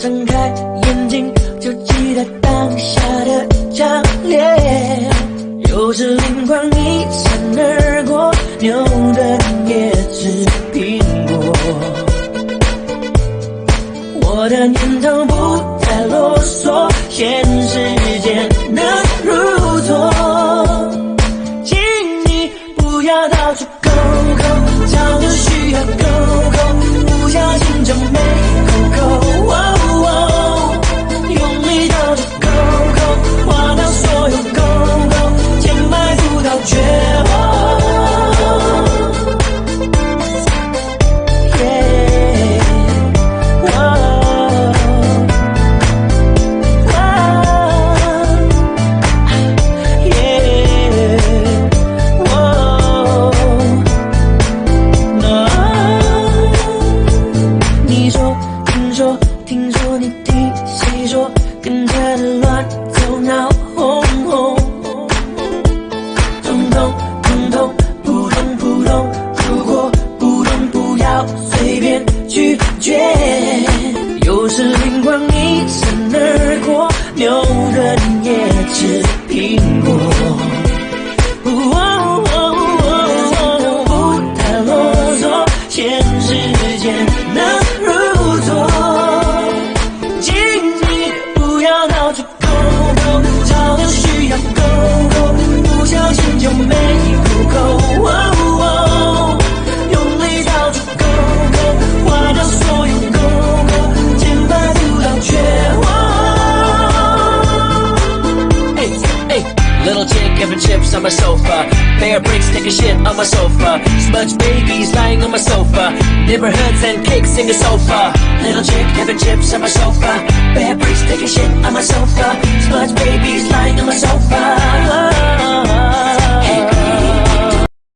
睁开眼睛就记得当下的强烈，有时灵光一闪而过，牛顿也吃苹果。我的念头不再啰嗦，现实间能如错，请你不要到处勾勾，找着需要勾勾，不小心就没勾勾。用力到处勾勾，划到所有勾勾，填埋不到绝望。听说你听谁说，跟着的乱头脑哄哄，通通通通扑通扑通，如果不懂不要随便拒绝。有时灵光一闪而过，牛顿也吃苹果。不太啰嗦，现实间能如错。到处勾勾，找着需要勾勾，不小心就没勾勾。用力到处勾勾，划掉所有勾勾，填埋不到绝望。Little chick having chips on my sofa, bear bricks take a shit on my sofa, smudge babies lying on my sofa, neighborhoods and cakes in the sofa. Little chick having chips on my sofa, bear bricks take a shit on my sofa, smudge babies lying on my sofa.